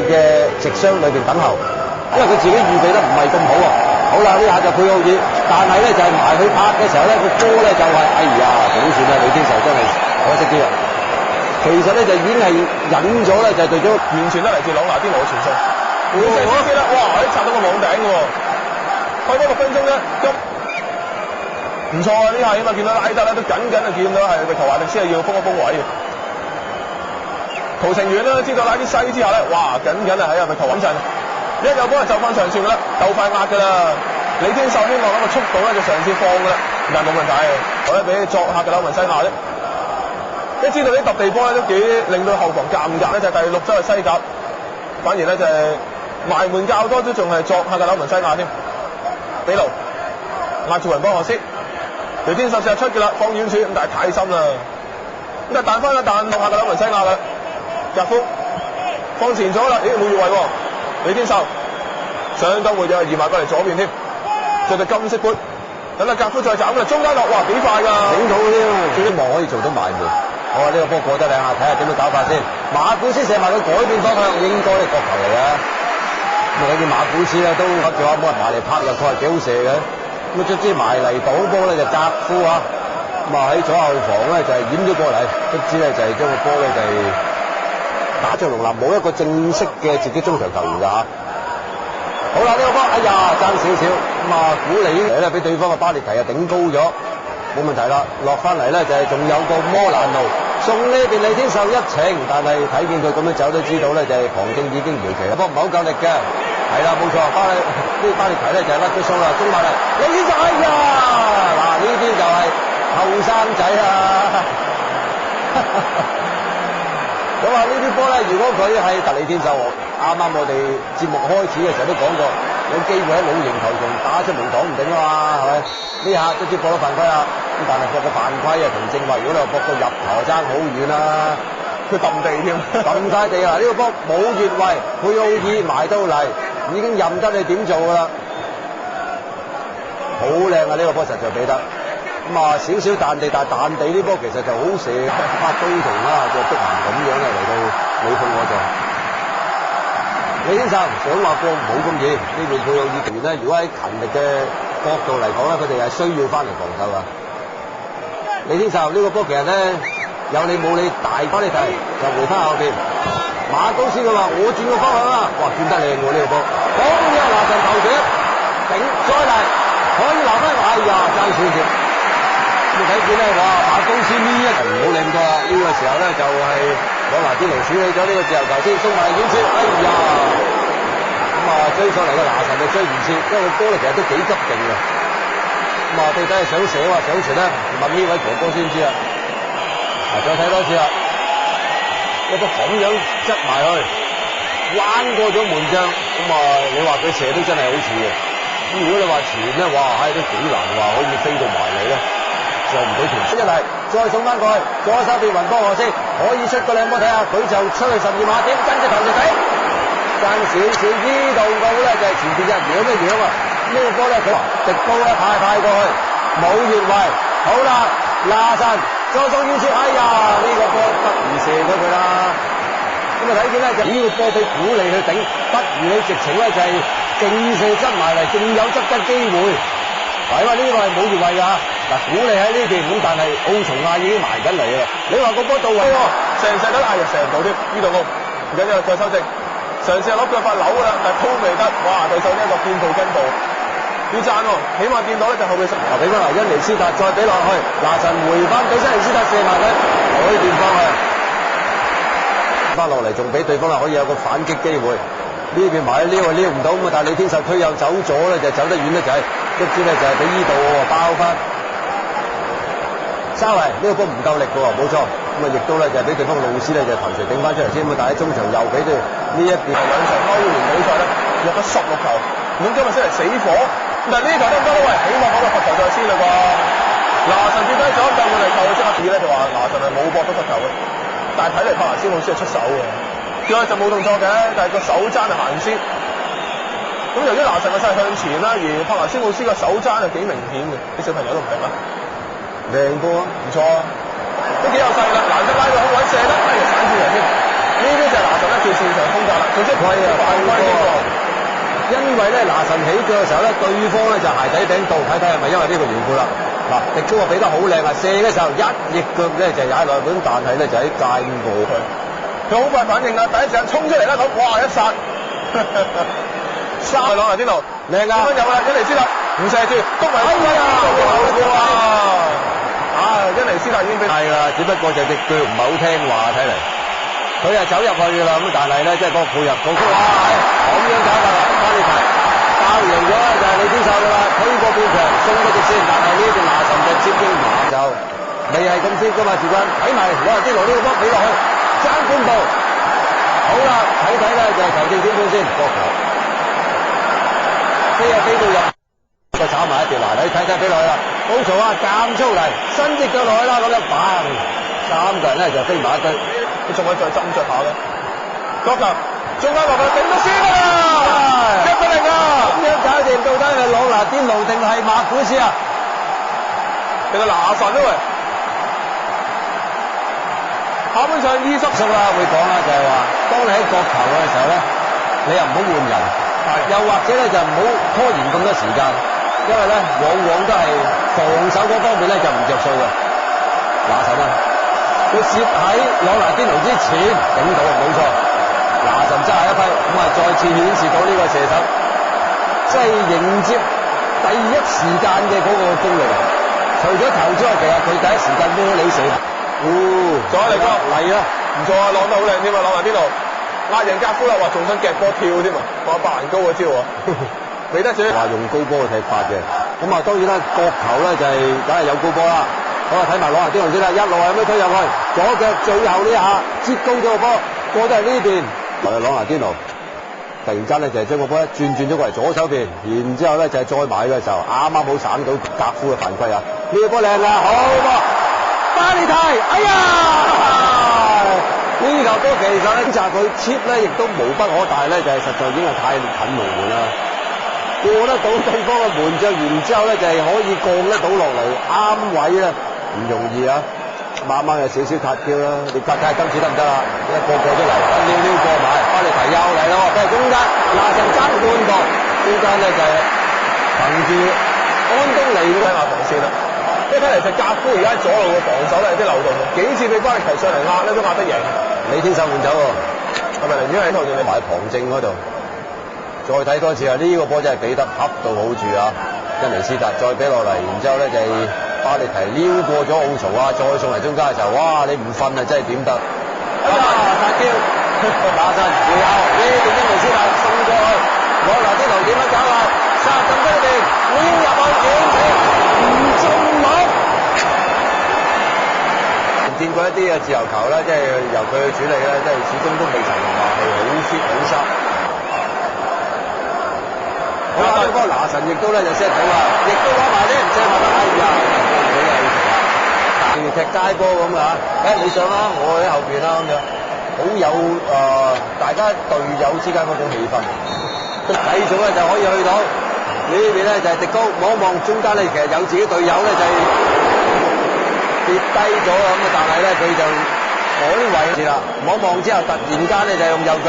嘅直箱裏邊等候，因為佢自己預備得唔係咁好啊。好啦，呢下就佩奧爾，但係咧就係埋去拍嘅時候咧，個波咧就係、哎呀總算啦，李天仇真係可惜啲啊。其實咧就已經係引咗咧，就係對咗完全都嚟自朗拿甸奴嘅傳送。換射先知啦，哇！喺插到個網頂嘅喎，開多6分鐘啫，咁唔錯啊！呢下起碼見到拉德咧都緊緊就見到係個球華迪斯係要封一封位嘅。陶成遠啦，知道拉啲西之後咧，哇！緊緊係喺入面球穩陣，一有波就就翻上線嘅啦，夠快壓嘅啦。李天秀希望嗰個速度咧就嘗試放嘅啦，但係冇問題，我咧俾作客嘅紐文西亞啫。一知道呢揼地波咧都幾令到後防尷尬咧，就係第6周嘅西甲，反而咧就係埋門較多都仲係作客嘅紐文西亞添。比路壓住雲邦學斯，雷天秀成日出嘅啦，放遠處咁但係太深啦，咁但係彈翻一彈落下嘅紐文西亞啦，格夫放前咗啦，咦冇越位喎，雷天秀相當活躍移埋過嚟左邊添，着對金色杯，等阿格夫再斬啦，中間落哇幾快㗎，整到嗰啲啊，最希望可以做到埋門。我話呢個波過得靚啊，睇下點樣搞法先。馬古斯射埋佢改變方向，應該係角球嚟嘅。咁啊，睇見馬古斯咧都合住冇人埋嚟拍入，佢係幾好射嘅。咁啊，卒之埋嚟倒波咧就澤夫啊，咁啊喺左後防咧就係掩咗過嚟，卒之咧就係將個波咧就係打出龍南，冇一個正式嘅自己中場球員㗎嚇。好啦，呢個波，哎呀爭少少，咁啊古里嚟咧俾對方嘅巴列提啊頂高咗。冇問題啦，落翻嚟咧就係仲有個摩蘭奴送呢邊李天秀一程，但係睇見佢咁樣走都知道咧就係旁聽已經搖旗啦，不過唔係好夠力嘅，係啦冇錯，巴列提咧就係甩咗數啦，中埋嚟李天秀，哎呀嗱呢啲就係後生仔啊，咁啊呢啲波咧如果佢係特李天秀，啱啱我哋節目開始嘅時候都講過，有機會喺老型球場打出名堂唔定啊嘛，係咪？呢下都知博到犯規啦，咁但係博個犯規啊，同正話如果你話博個入球爭好遠啦，佢揼地添，揼晒地啊！呢個波冇越位，佩奧爾埋到嚟，已經任得你點做㗎啦，好靚啊！呢個波實在俾得，咁啊少少彈地，但係彈地呢波其實就好射，發刀同啦，就碧咸咁樣咧嚟到尾控我就。李先生想話過冇咁易，呢邊佩奧爾球員咧，如果喺勤力嘅角度嚟講咧，佢哋係需要翻嚟防守噶。李天秀呢個波其實咧有你冇你大把你睇，就回翻後邊。馬高斯佢話我轉個方向啦，哇轉得靚喎呢個波，好嘢拿神頭頂頂再嚟，可以留翻，哎呀爭少少。咁睇見咧哇馬高斯呢一球唔好靚過啦，呢個時候咧就係朗拿甸奴處理咗呢個自由球先，送埋遠處，哎呀！咁啊追上嚟嘅拿神就追唔切，因為個波咧其實都幾急勁嘅。咁啊到底係想射或想傳咧？問呢位哥哥先知啦。再睇多次啦，一個咁樣執埋去，彎過咗門將，咁啊你話佢射都真係好似嘅。咁如果你話傳咧，哇唉都幾難話可以飛到埋嚟咧，上唔到條線一嚟，再送翻過去，左手邊雲波河先可以出個靚波睇下，佢就出去12碼點跟隻頭就死。爭少少呢度到咧就係前邊一樣嘅樣啊！呢個波咧佢直高咧派過去，冇越位，好啦，拿神再送遠處，哎呀呢個波不如射咗佢啦！咁啊睇見咧就呢個波俾古利去頂，不如你直情咧就係勁射執埋嚟，仲有執得機會。係話呢個係冇越位㗎嗱，古利喺呢邊咁，但係奧松亞已經埋緊嚟啊！你話個波到位喎，射得哎呀射唔到添，呢度冇，唔緊要再修正。嘗試攞腳法扭㗎啦，但係都未得，哇！對手呢一個見步跟步，要讚喎，起碼見到咧就後備十球俾翻嚟，恩尼斯達再俾落去，拿神回翻俾恩尼斯達射埋佢，改變方向，翻落嚟仲俾對方啦，可以有個反擊機會。呢邊埋撩啊撩唔到咁啊，但係李天秀推右走咗咧，就走得遠得滯，卒之咧就係俾呢度包翻。沙維呢個波唔夠力㗎喎，冇錯。咁啊，亦都咧就係俾對方嘅路斯咧就頭槌頂翻出嚟先，咁啊，但係喺中場又俾對呢一邊係兩場歐聯比賽咧入咗16球，咁今日先嚟死火，但係呢球得唔得咧？喂，起碼攞個罰球再先啦啩。拿神跌低咗，但係嚟球即刻指咧就話拿神係冇搏到罰球嘅，但係睇嚟帕拿斯奧斯係出手嘅，佢就冇動作嘅，但係個手踭係行先。咁由於拿神嘅勢向前啦，而帕拿斯奧斯個手踭係幾明顯嘅，啲小朋友都唔明啦。靚波啊，唔錯啊！都幾有勢啦，難得拉到好位射得，哎呀散住人添，呢啲就係拿神咧最擅長風格啦，做出係啊犯規呢個。因為咧拿神起腳嘅時候咧，對方咧就鞋底頂到，睇睇係咪因為呢個緣故啦。嗱，迪高啊俾得好靚啊，射嘅時候一翼腳咧就踩落去，但係咧就喺界過佢。佢好快反應啦，第一時間衝出嚟啦，咁哇一殺，殺朗拿甸奴，靚啊！咁有啦，恩尼斯達唔射住，篤埋哎呀恩尼斯達已經俾係啦，只不過就隻腳唔係好聽話，睇嚟佢係走入去㗎啦，咁但係咧即係嗰個配合嗰個哇，咁樣搞法啦，翻呢排爆贏咗啦，就係李天秀㗎啦，推過半場送過直線，但係呢邊拿神就接應馬就未係咁 fit 㗎嘛，時間睇埋攞下啲羅呢個波俾落去，爭半步，好啦，睇睇咧就係球證點判先，國球飛啊飛到入。再炒埋一條，嗱你睇睇俾落去啦，好嘈啊，減速嚟，伸隻腳落去啦，咁樣砰，三個人咧就飛埋一堆，佢仲可以再斟酌下咧。國球中間落去頂到先啦，1-0啊！咁樣搞掂，到底係朗拿甸奴定係馬古斯啊？定係拿神啊喂！下半場20叔啦會講啦，就係話，當你喺角球嘅時候咧，你又唔好換人，又或者咧就唔好拖延咁多時間。因為咧，往往都係防守嗰方面咧就唔着數嘅。拿神啊，佢攝喺朗拿甸奴之前頂到啊，冇錯。拿神揸下一批，咁啊再次顯示到呢個射手，即係迎接第一時間嘅嗰個功力。除咗頭之外，其實佢第一時間摸你死。再嚟哥嚟啦，唔錯啊，浪得好靚添啊，朗拿甸奴壓人格夫啦，話仲想夾波跳添啊，話白人高嗰招啊！未得住，話用高波嘅踢法嘅，咁啊當然啦，角球咧就係梗係有高波啦。好啊，睇埋朗拿甸奴先啦，一路係咁樣推入去，左腳最後呢下接高咗個波，過咗嚟呢邊，朗拿甸奴突然間咧就係將個波一轉咗過嚟左手邊，然之後咧就係再埋嘅時候，啱啱好省到格夫嘅犯規啊！呢個波靚啊，好波，巴利泰，哎呀！呢球波其實咧，就係佢 chip 咧，亦都無不可，但係咧就係實在已經係太近龍門啦。過得到對方嘅門將，然之後咧就係可以降得到落嚟，啱位啦，唔容易啊！慢慢有少少撻跳啦，你睇下今次得唔得啦？一個過咗嚟，一溜過埋，巴利提又嚟咯，佢係中間，拿神爭半步，中間咧就係憑住安東尼嘅壓防線啦。即係睇嚟就格夫而家左路嘅防守咧有啲漏洞，幾次俾巴利提上嚟壓咧都壓得贏。李天秀換走喎，係咪寧願喺度仲要埋旁證嗰度？再睇多次啊！呢、個波真係俾得恰到好處啊！恩尼斯達再俾落嚟，然之後咧就係巴利提撩過咗奧曹啊，再送嚟中間嘅時候，哇！你唔瞓啊，真係點得？哎呀！達標，拿神會有呢邊恩尼斯達送過去，朗拿甸奴點樣搞啊？殺進嗰邊撩入去點射，唔中網。見過一啲嘅自由球咧，即係由佢去處理咧，即係始終都未曾話係好 fit 好濕。好啦，呢個拿神亦都咧就 set 到啦，亦都攞埋啲唔射埋啦，哎呀，俾你好啦，譬如踢街波咁啊，你上啦，我喺後邊啦咁樣，好有大家隊友之間嗰種氣氛。繼續咧就可以去到呢邊咧就係迪高，望一望中間咧，其實有自己隊友咧就係跌低咗啦，咁啊但係咧佢就改位啦，望一望之後突然間咧就用右腳。